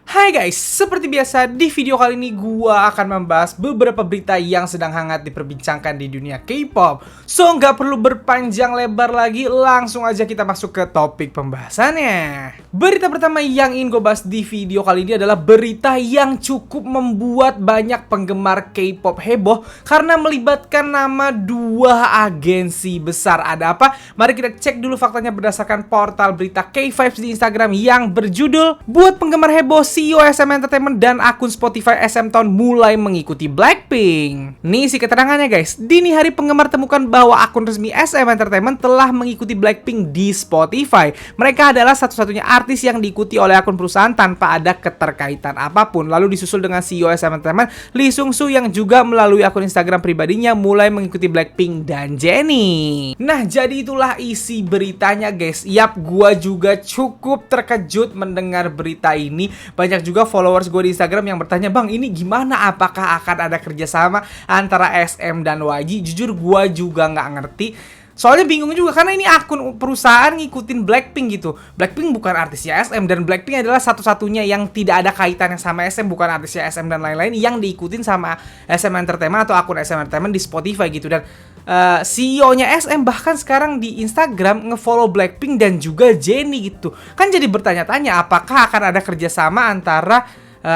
Hai guys, seperti biasa di video kali ini gua akan membahas beberapa berita yang sedang hangat diperbincangkan di dunia K-pop. So nggak perlu berpanjang lebar lagi, langsung aja kita masuk ke topik pembahasannya. Berita pertama yang ingin gue bahas di video kali ini adalah berita yang cukup membuat banyak penggemar K-pop heboh karena melibatkan nama dua agensi besar. Ada apa? Mari kita cek dulu faktanya berdasarkan portal berita K-Vibes di Instagram yang berjudul "Buat penggemar heboh, CEO SM Entertainment dan akun Spotify SM Town mulai mengikuti Blackpink." Nih isi keterangannya guys. Dini hari penggemar temukan bahwa akun resmi SM Entertainment telah mengikuti Blackpink di Spotify. Mereka adalah satu-satunya artis yang diikuti oleh akun perusahaan tanpa ada keterkaitan apapun. Lalu disusul dengan CEO SM Entertainment, Lee Sung Soo, yang juga melalui akun Instagram pribadinya mulai mengikuti Blackpink dan Jennie. Nah, jadi itulah isi beritanya guys. Yap, gua juga cukup terkejut mendengar berita ini. Banyak juga followers gue di Instagram yang bertanya, "Bang, ini gimana? Apakah akan ada kerjasama antara SM dan YG?" Jujur gue juga nggak ngerti. Soalnya bingung juga karena ini akun perusahaan ngikutin Blackpink gitu. Blackpink bukan artisnya SM dan Blackpink adalah satu-satunya yang tidak ada kaitannya sama SM, bukan artisnya SM dan lain-lain yang diikutin sama SM Entertainment atau akun SM Entertainment di Spotify gitu. Dan CEO-nya SM bahkan sekarang di Instagram ngefollow Blackpink dan juga Jennie gitu. Kan jadi bertanya-tanya apakah akan ada kerjasama antara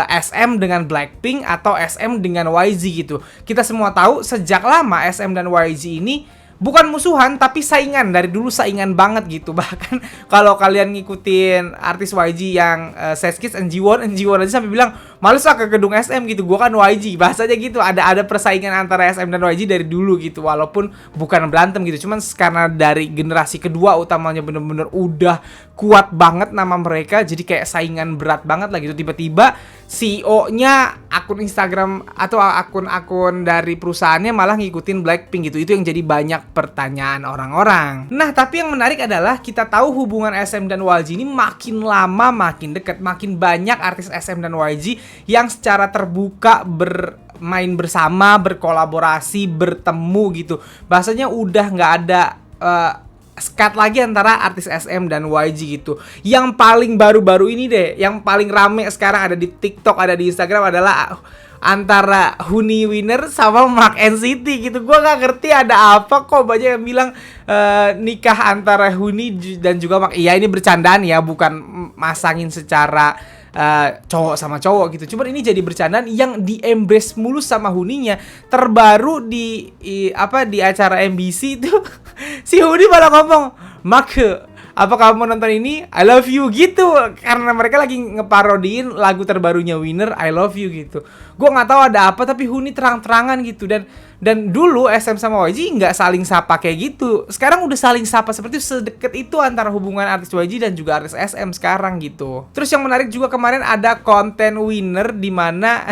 SM dengan Blackpink atau SM dengan YG gitu. Kita semua tahu sejak lama SM dan YG ini bukan musuhan tapi saingan, dari dulu saingan banget gitu. Bahkan kalau kalian ngikutin artis YG yang Seskits, NG1 aja sampai bilang males lah ke gedung SM gitu, gua kan YG, bahasanya gitu. Ada persaingan antara SM dan YG dari dulu gitu, walaupun bukan berantem gitu, cuman karena dari generasi kedua utamanya bener-bener udah kuat banget nama mereka, jadi kayak saingan berat banget lah gitu. Tiba-tiba CEO-nya akun Instagram atau akun-akun dari perusahaannya malah ngikutin Blackpink gitu. Itu yang jadi banyak pertanyaan orang-orang. Nah, tapi yang menarik adalah kita tahu hubungan SM dan YG ini makin lama makin dekat. Makin banyak artis SM dan YG yang secara terbuka bermain bersama, berkolaborasi, bertemu gitu. Bahasanya udah nggak ada skat lagi antara artis SM dan YG gitu. Yang paling baru-baru ini deh, yang paling rame sekarang ada di TikTok, ada di Instagram adalah antara Huni Winner sama Mark NCT gitu. Gua nggak ngerti ada apa kok banyak yang bilang nikah antara Huni dan juga Mark. Iya, ini bercandaan ya, bukan masangin secara cowok sama cowok gitu. Cuman ini jadi bercandaan yang di-embrace mulus sama Huninya. Terbaru di acara MBC itu si Huni malah ngomong, "Mak, apa kamu nonton ini? I love you," gitu. Karena mereka lagi ngeparodiin lagu terbarunya Winner, I Love You gitu. Gue nggak tahu ada apa, tapi Huni terang-terangan gitu. Dan dulu SM sama YG nggak saling sapa kayak gitu. Sekarang udah saling sapa seperti itu, sedekat itu antara hubungan artis YG dan juga artis SM sekarang gitu. Terus yang menarik juga kemarin ada konten Winner di mana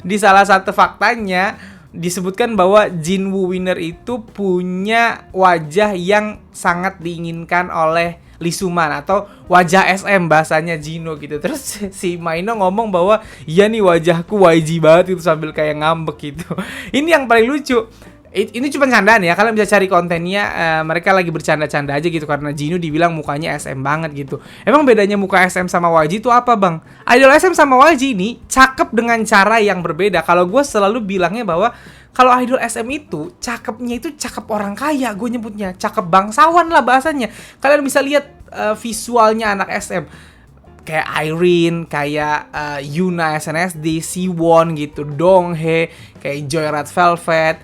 di salah satu faktanya disebutkan bahwa Jinwoo Winner itu punya wajah yang sangat diinginkan oleh Lee Suman atau wajah SM bahasanya Jino gitu. Terus si Maino ngomong bahwa iya nih wajahku YG banget itu sambil kayak ngambek gitu. Ini yang paling lucu. Ini cuma candaan ya, kalian bisa cari kontennya, mereka lagi bercanda-canda aja gitu karena Jino dibilang mukanya SM banget gitu. Emang bedanya muka SM sama YG itu apa bang? Idol SM sama YG ini cakep dengan cara yang berbeda. Kalau gue selalu bilangnya bahwa kalau idol SM itu cakepnya itu cakep orang kaya, gue nyebutnya cakep bangsawan lah bahasanya. Kalian bisa lihat visualnya anak SM kayak Irene, kayak Yuna SNSD, Siwon gitu, Donghae, kayak Joy Red Velvet,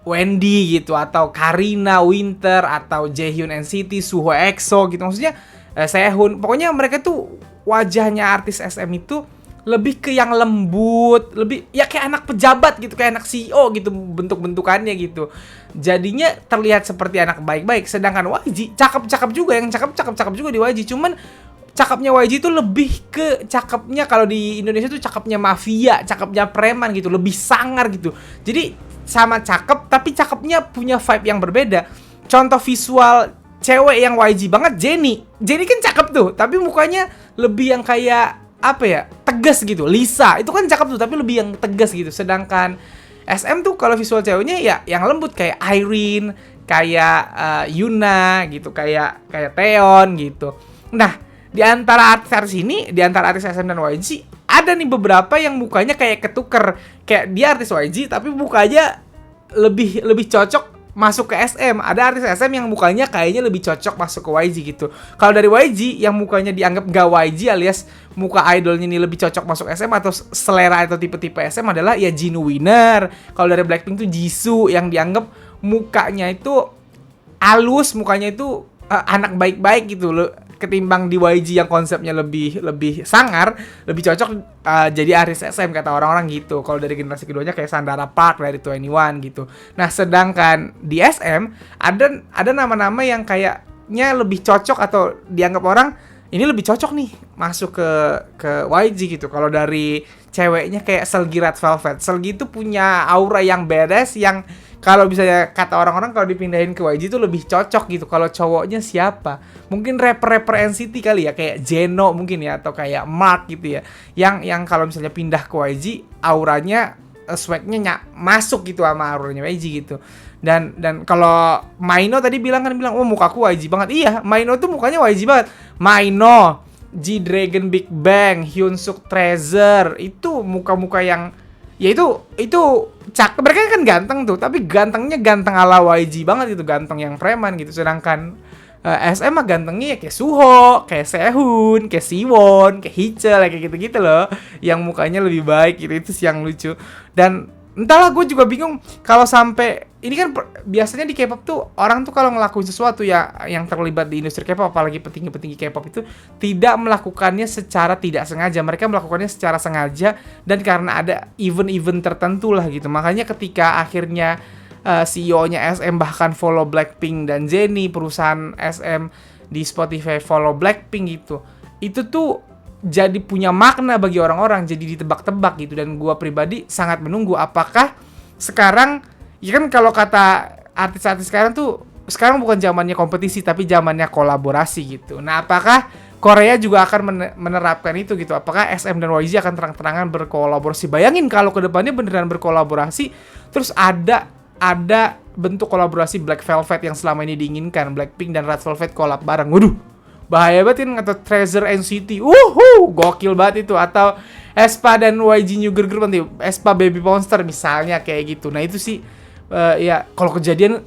Wendy gitu, atau Karina Winter, atau Jaehyun NCT, Suho EXO gitu. Maksudnya Sehun, pokoknya mereka tuh wajahnya artis SM itu lebih ke yang lembut, lebih ya kayak anak pejabat gitu, kayak anak CEO gitu bentuk-bentukannya gitu. Jadinya terlihat seperti anak baik-baik. Sedangkan YG cakep-cakep juga, yang cakep juga di YG. Cuman cakepnya YG itu lebih ke cakepnya, kalau di Indonesia tuh cakepnya mafia, cakepnya preman gitu, lebih sangar gitu. Jadi sama cakep, tapi cakepnya punya vibe yang berbeda. Contoh visual cewek yang YG banget, Jennie kan cakep tuh, tapi mukanya lebih yang kayak apa ya, tegas gitu. Lisa itu kan cakep tuh, tapi lebih yang tegas gitu. Sedangkan SM tuh kalau visual ceweknya ya yang lembut, kayak Irene, kayak Yuna gitu, kayak Taeyeon gitu. Nah, di antara artis-artis ini, di antara artis SM dan YG, ada nih beberapa yang mukanya kayak ketuker. Kayak dia artis YG tapi mukanya lebih cocok masuk ke SM. Ada artis SM yang mukanya kayaknya lebih cocok masuk ke YG gitu. Kalau dari YG yang mukanya dianggap gak YG alias muka idolnya ini lebih cocok masuk SM atau selera atau tipe-tipe SM adalah ya Jinu Winner. Kalau dari Blackpink tuh Jisoo yang dianggap mukanya itu halus, mukanya itu anak baik-baik gitu loh. Ketimbang di YG yang konsepnya lebih sangar, lebih cocok jadi artis SM kata orang-orang gitu. Kalau dari generasi keduanya kayak Sandara Park dari 21 gitu. Nah, sedangkan di SM ada nama-nama yang kayaknya lebih cocok atau dianggap orang ini lebih cocok nih masuk ke YG gitu. Kalau dari ceweknya kayak Seulgi Red Velvet. Seulgi itu punya aura yang badass yang kalau misalnya kata orang-orang kalau dipindahin ke YG itu lebih cocok gitu. Kalau cowoknya siapa? Mungkin rapper NCT kali ya, kayak Jeno mungkin ya, atau kayak Mark gitu ya. Yang kalau misalnya pindah ke YG, auranya swagnya masuk gitu sama auranya YG gitu. Dan kalau Maino tadi bilang, oh mukaku YG banget. Iya, Maino tuh mukanya YG banget. Maino, G-Dragon Big Bang, Hyunsuk Treasure, itu muka-muka yang ya itu cakep. Mereka kan ganteng tuh, tapi gantengnya ganteng ala YG banget gitu, ganteng yang preman gitu. Sedangkan SM mah gantengnya ya kayak Suho, kayak Sehun, kayak Siwon, kayak Hichul, kayak gitu-gitu loh. Yang mukanya lebih baik gitu, itu sih yang lucu. Dan entahlah, gue juga bingung kalau sampai ini kan biasanya di K-pop tuh orang tuh kalau ngelakuin sesuatu ya yang terlibat di industri K-pop, apalagi petinggi-petinggi K-pop itu tidak melakukannya secara tidak sengaja. Mereka melakukannya secara sengaja dan karena ada event-event tertentu lah gitu. Makanya ketika akhirnya CEO-nya SM bahkan follow Blackpink dan Jennie, perusahaan SM di Spotify follow Blackpink gitu, itu tuh jadi punya makna bagi orang-orang, jadi ditebak-tebak gitu. Dan gua pribadi sangat menunggu apakah sekarang, ya kan kalau kata artis-artis sekarang bukan zamannya kompetisi tapi zamannya kolaborasi gitu. Nah, apakah Korea juga akan menerapkan itu gitu? Apakah SM dan YG akan terang-terangan berkolaborasi? Bayangin kalau kedepannya beneran berkolaborasi, terus ada bentuk kolaborasi Black Velvet yang selama ini diinginkan, Blackpink dan Red Velvet collab bareng. Waduh, bahaya banget kan. Atau Treasure NCT, gokil banget itu. Atau aespa dan YG New Girl Group nanti, aespa Baby Monster misalnya kayak gitu. Nah itu sih ya kalau kejadian,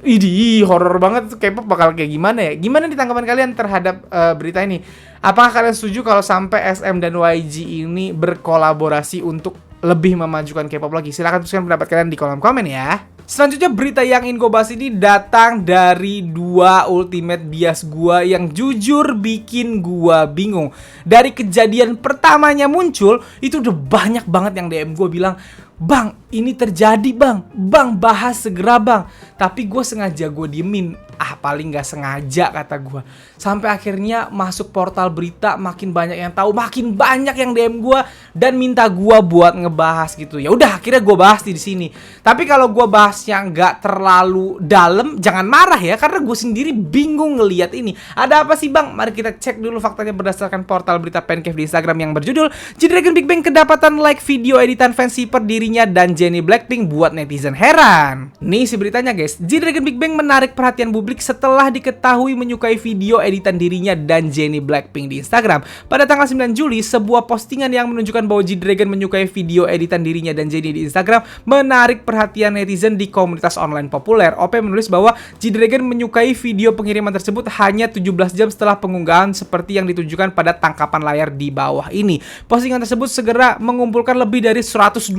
horor banget tuh. K-pop bakal kayak gimana ya? Gimana nih tanggapan kalian terhadap berita ini? Apakah kalian setuju kalau sampai SM dan YG ini berkolaborasi untuk lebih memajukan K-pop lagi? Silahkan tuliskan pendapat kalian di kolom komen ya. Selanjutnya berita yang ingin gue bahas ini datang dari dua ultimate bias gue yang jujur bikin gue bingung. Dari kejadian pertamanya muncul, itu udah banyak banget yang DM gue bilang, "Bang, ini terjadi bang, bahas segera bang." Tapi gue sengaja gue diemin. Paling gak sengaja kata gue. Sampai akhirnya masuk portal berita, makin banyak yang tahu, makin banyak yang DM gue dan minta gue buat ngebahas gitu. Ya udah, akhirnya gue bahas di sini. Tapi kalau gue bahasnya nggak terlalu dalam, jangan marah ya, karena gue sendiri bingung ngelihat ini. Ada apa sih bang? Mari kita cek dulu faktanya berdasarkan portal berita Pancake di Instagram yang berjudul G-Dragon Big Bang kedapatan like video editan fancy per dirinya dan Jennie Blackpink buat netizen heran. Nih si beritanya guys, G-Dragon Big Bang menarik perhatian publik setelah diketahui menyukai video editan dirinya dan Jennie Blackpink di Instagram. Pada tanggal 9 Juli, sebuah postingan yang menunjukkan bahwa G-Dragon menyukai video editan dirinya dan Jennie di Instagram menarik perhatian netizen di komunitas online populer. OP menulis bahwa G-Dragon menyukai video pengiriman tersebut hanya 17 jam setelah pengunggahan seperti yang ditunjukkan pada tangkapan layar di bawah ini. Postingan tersebut segera mengumpulkan lebih dari 120.000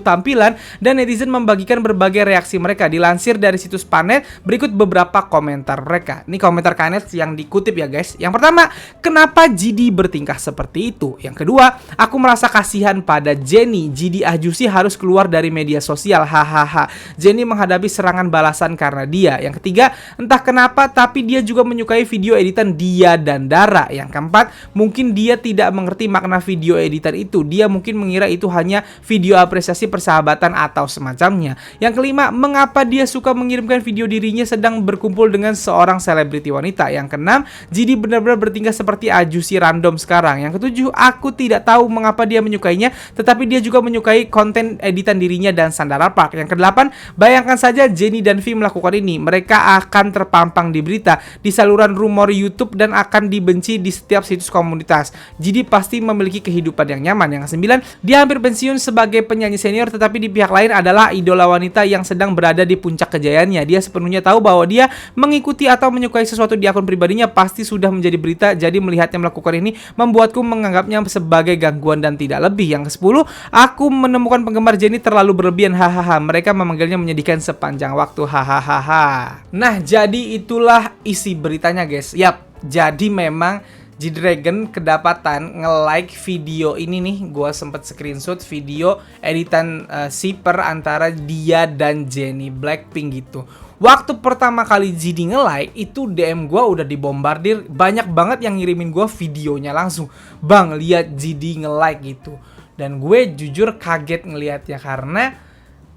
tampilan dan netizen membagikan berbagai reaksi mereka. Dilansir dari situs Panet, berikut beberapa komentar mereka. Ini komentar Kanet yang dikutip ya guys. Yang pertama, kenapa GD bertingkah seperti itu? Yang kedua, aku merasa kasihan pada Jennie. GD Ahjusi harus keluar dari media sosial, hahaha. Jennie menghadapi serangan balasan karena dia. Yang ketiga, entah kenapa tapi dia juga menyukai video editan dia dan Dara. Yang keempat, mungkin dia tidak mengerti makna video editan itu. Dia mungkin mengira itu hanya video apresiasi persahabatan atau semacamnya. Yang kelima, mengapa dia suka mengirimkan video dirinya sedang berkumpul dengan seorang selebriti wanita. Yang keenam, JD benar-benar bertingkah seperti ajusi random sekarang. Yang ketujuh, aku tidak tahu mengapa dia menyukainya, tetapi dia juga menyukai konten editan dirinya dan Sandara Park. Yang kedelapan, bayangkan saja Jennie dan V melakukan ini. Mereka akan terpampang di berita, di saluran rumor YouTube, dan akan dibenci di setiap situs komunitas. JD pasti memiliki kehidupan yang nyaman. Yang kesembilan, dia hampir pensiun sebagai penyanyi senior, tetapi di pihak lain adalah idola wanita yang sedang berada di puncak kejayaannya. Dia sepenuhnya tahu bahwa dia mengikuti atau menyukai sesuatu di akun pribadinya pasti sudah menjadi berita, jadi melihatnya melakukan ini membuatku menganggapnya sebagai gangguan dan tidak lebih. Yang ke-10, aku menemukan penggemar Jennie terlalu berlebihan, hahaha. Mereka memanggilnya menyedihkan sepanjang waktu, hahaha. Nah, jadi itulah isi beritanya, guys. Yap, jadi memang G-Dragon kedapatan nge-like video ini nih. Gua sempet screenshot video editan shipper antara dia dan Jennie Blackpink gitu. Waktu pertama kali JD nge-like, itu DM gua udah dibombardir. Banyak banget yang ngirimin gua videonya langsung. Bang, lihat JD nge-like gitu. Dan gue jujur kaget ngelihatnya karena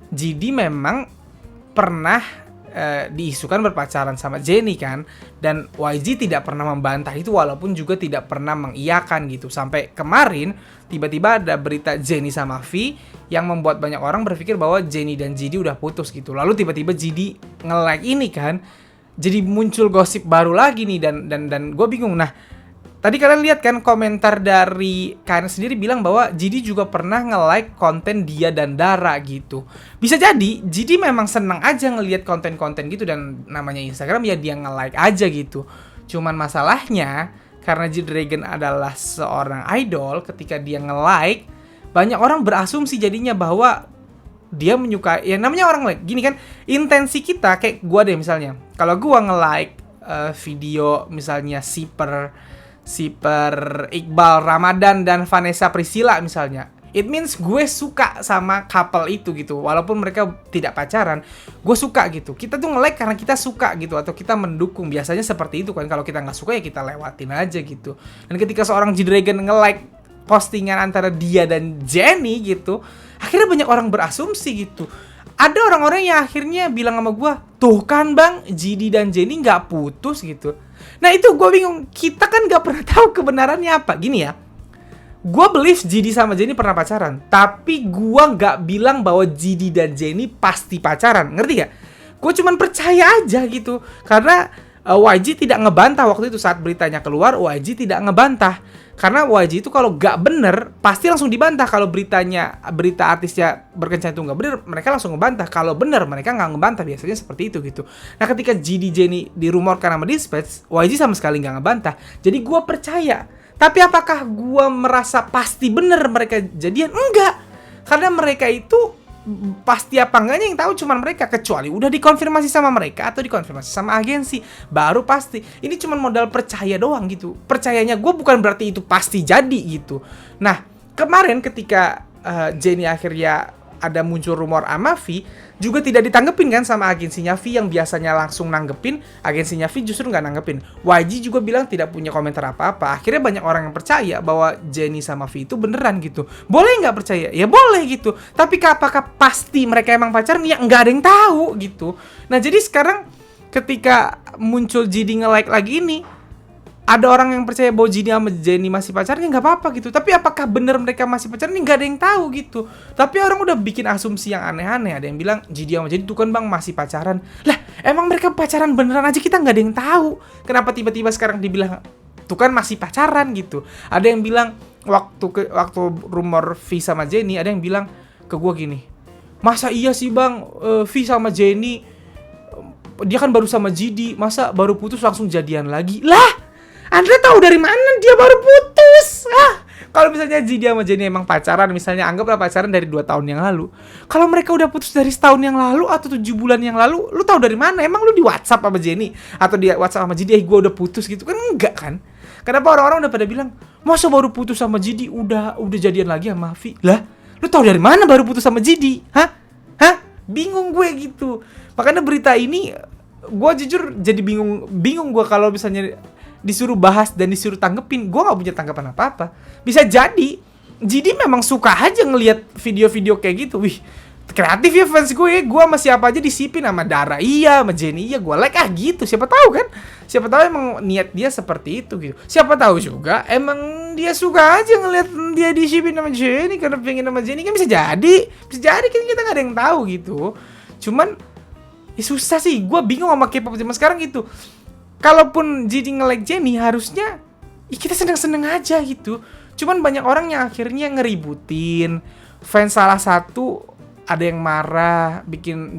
JD memang pernah diisukan berpacaran sama Jennie kan, dan YG tidak pernah membantah itu walaupun juga tidak pernah mengiyakan gitu. Sampai kemarin tiba-tiba ada berita Jennie sama V yang membuat banyak orang berpikir bahwa Jennie dan JD udah putus gitu. Lalu tiba-tiba JD nge-like ini kan, jadi muncul gosip baru lagi nih, dan gue bingung. Nah, tadi kalian lihat kan komentar dari kalian sendiri bilang bahwa JD juga pernah nge-like konten dia dan Dara gitu. Bisa jadi JD memang seneng aja ngelihat konten-konten gitu, dan namanya Instagram ya dia nge-like aja gitu. Cuman masalahnya karena G-Dragon adalah seorang idol, ketika dia nge-like banyak orang berasumsi jadinya bahwa dia menyukai. Ya namanya orang like gini kan, intensi kita kayak gua deh misalnya. Kalau gua nge-like video misalnya Shipper Iqbal Ramadan dan Vanessa Priscilla misalnya, it means gue suka sama couple itu gitu. Walaupun mereka tidak pacaran, gue suka gitu. Kita tuh nge-like karena kita suka gitu, atau kita mendukung. Biasanya seperti itu kan. Kalau kita nggak suka ya kita lewatin aja gitu. Dan ketika seorang G-Dragon nge-like postingan antara dia dan Jennie gitu, akhirnya banyak orang berasumsi gitu. Ada orang-orang yang akhirnya bilang sama gue, tuh kan bang, JD dan Jennie nggak putus gitu. Nah itu gue bingung, kita kan nggak pernah tahu kebenarannya apa. Gini ya, gue believe JD sama Jennie pernah pacaran, tapi gue nggak bilang bahwa JD dan Jennie pasti pacaran, ngerti gak? Gue cuman percaya aja gitu, karena YG tidak ngebantah waktu itu saat beritanya keluar. YG tidak ngebantah karena YG itu kalau gak bener pasti langsung dibantah. Kalau berita artisnya berkencan itu gak bener, mereka langsung ngebantah. Kalau bener mereka gak ngebantah, biasanya seperti itu gitu. Nah ketika JD Jennie dirumorkan sama Dispatch, YG sama sekali gak ngebantah. Jadi gue percaya. Tapi apakah gue merasa pasti bener mereka jadian? Enggak, karena mereka itu pasti apa enggaknya yang tahu cuman mereka, kecuali udah dikonfirmasi sama mereka atau dikonfirmasi sama agensi, baru pasti. Ini cuman modal percaya doang gitu. Percayanya gue bukan berarti itu pasti jadi gitu. Nah kemarin ketika Jennie akhirnya ada muncul rumor sama V, juga tidak ditanggepin kan sama agensinya V yang biasanya langsung nanggepin. Agensinya V justru nggak nanggepin. YG juga bilang tidak punya komentar apa-apa. Akhirnya banyak orang yang percaya bahwa Jennie sama V itu beneran gitu. Boleh nggak percaya? Ya boleh gitu. Tapi apakah pasti mereka emang pacaran? Ya nggak ada yang tahu gitu. Nah jadi sekarang ketika muncul JD nge-like lagi ini, ada orang yang percaya bahwa JD sama Jennie masih pacaran, ya nggak apa-apa gitu. Tapi apakah bener mereka masih pacaran? Nggak ada yang tahu gitu. Tapi orang udah bikin asumsi yang aneh-aneh. Ada yang bilang JD sama Jennie tuh kan bang masih pacaran. Lah emang mereka pacaran beneran aja kita nggak ada yang tahu. Kenapa tiba-tiba sekarang dibilang tuh kan masih pacaran gitu. Ada yang bilang waktu rumor V sama Jennie, ada yang bilang ke gue gini, masa iya sih bang V sama Jennie, dia kan baru sama JD, masa baru putus langsung jadian lagi? Lah Anda tahu dari mana dia baru putus? Kalau misalnya JD sama Jennie emang pacaran, misalnya anggaplah pacaran dari 2 tahun yang lalu. Kalau mereka udah putus dari setahun yang lalu atau 7 bulan yang lalu, lu tahu dari mana? Emang lu di WhatsApp sama Jennie atau di WhatsApp sama JD, gue udah putus gitu kan? Enggak kan? Kenapa orang-orang udah pada bilang, masa baru putus sama JD udah jadian lagi sama V? Lah, lu tahu dari mana baru putus sama JD? Hah? Bingung gue gitu. Makanya berita ini gue jujur jadi bingung gue kalau misalnya disuruh bahas dan disuruh tanggepin. Gue gak punya tanggapan apa-apa. Bisa jadi JD memang suka aja ngelihat video-video kayak gitu. Wih, kreatif ya fans gue sama siapa aja disipin, sama Dara iya, sama Jenny iya, gue like gitu. Siapa tahu kan, siapa tahu emang niat dia seperti itu gitu. Siapa tahu juga emang dia suka aja ngeliat dia disipin sama Jenny karena pengen sama Jenny, kan bisa jadi kan, kita nggak ada yang tahu gitu. Cuman ya susah sih, gue bingung sama K-pop zaman sekarang gitu. Kalaupun jadi nge-like Jenny harusnya ya kita seneng-seneng aja gitu. Cuman banyak orang yang akhirnya ngeributin. Fans salah satu ada yang marah, bikin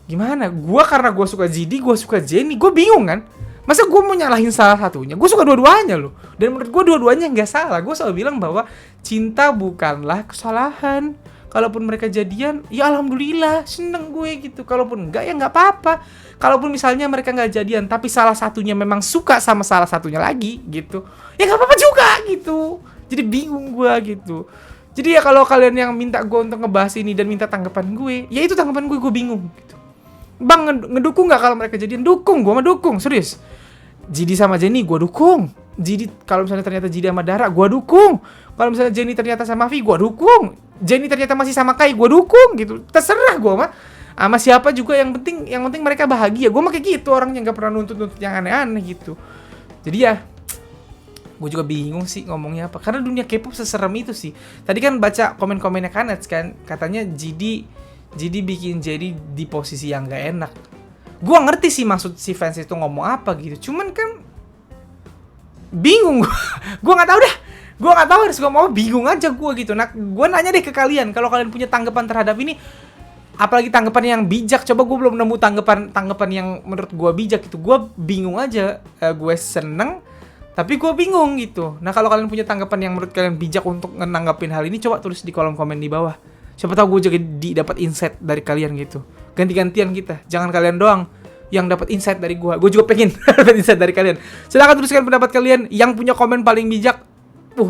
gimana? Karena gua suka GD, gua suka Jenny, gua bingung kan? Masa gua mau nyalahin salah satunya? Gua suka dua-duanya loh. Dan menurut gua dua-duanya nggak salah. Gua selalu bilang bahwa cinta bukanlah kesalahan. Kalaupun mereka jadian, ya alhamdulillah, seneng gue gitu. Kalaupun enggak, ya nggak apa-apa. Kalaupun misalnya mereka nggak jadian, tapi salah satunya memang suka sama salah satunya lagi gitu, ya nggak apa-apa juga gitu. Jadi bingung gue gitu. Jadi ya kalau kalian yang minta gue untuk ngebahas ini dan minta tanggapan gue, ya itu tanggapan gue bingung gitu. Bang, ngedukung nggak kalau mereka jadian? Dukung, gue mah dukung, serius. Jidi sama Jenny gue dukung. Jidi kalau misalnya ternyata Jidi sama Dara, gue dukung. Kalau misalnya Jenny ternyata sama Vi, gue dukung. Jenny ternyata masih sama Kai, gue dukung gitu. Terserah gue mah. Sama siapa juga, yang penting mereka bahagia. Gue mah kayak gitu, orangnya nggak pernah nuntut yang aneh-aneh gitu. Jadi ya, gue juga bingung sih ngomongnya apa. Karena dunia K-pop seserem itu sih. Tadi kan baca komen-komennya Kanets kan, katanya Jidi bikin jadi di posisi yang gak enak. Gue ngerti sih maksud si fans itu ngomong apa gitu. Cuman kan bingung gue. Gue nggak tahu dah. Gue nggak tahu harus ngomong apa, bingung aja gue gitu. Nah, gue nanya deh ke kalian, kalau kalian punya tanggapan terhadap ini, apalagi tanggapan yang bijak. Coba, gue belum nemu tanggapan yang menurut gue bijak gitu. Gue bingung aja. Gue seneng, tapi gue bingung gitu. Nah, kalau kalian punya tanggapan yang menurut kalian bijak untuk nanggapin hal ini, coba tulis di kolom komen di bawah. Siapa tahu gue juga dapat insight dari kalian gitu. Ganti-gantian kita. Jangan kalian doang yang dapat insight dari gue. Gue juga pengen dapat insight dari kalian. Silahkan tuliskan pendapat kalian. Yang punya komen paling bijak,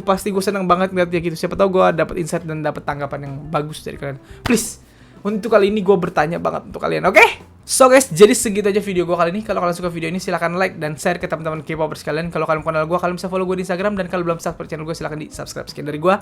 pasti gue seneng banget ngeliat dia gitu. Siapa tahu gue dapat insight dan dapat tanggapan yang bagus dari kalian. Please. Untuk kali ini gue bertanya banget untuk kalian, oke? So guys, jadi segitu aja video gue kali ini. Kalau kalian suka video ini, silahkan like dan share ke teman-teman K-popers sekalian. Kalau kalian kenal gue, kalian bisa follow gue di Instagram. Dan kalau belum subscribe channel gue, silahkan di subscribe. Sekian dari gue.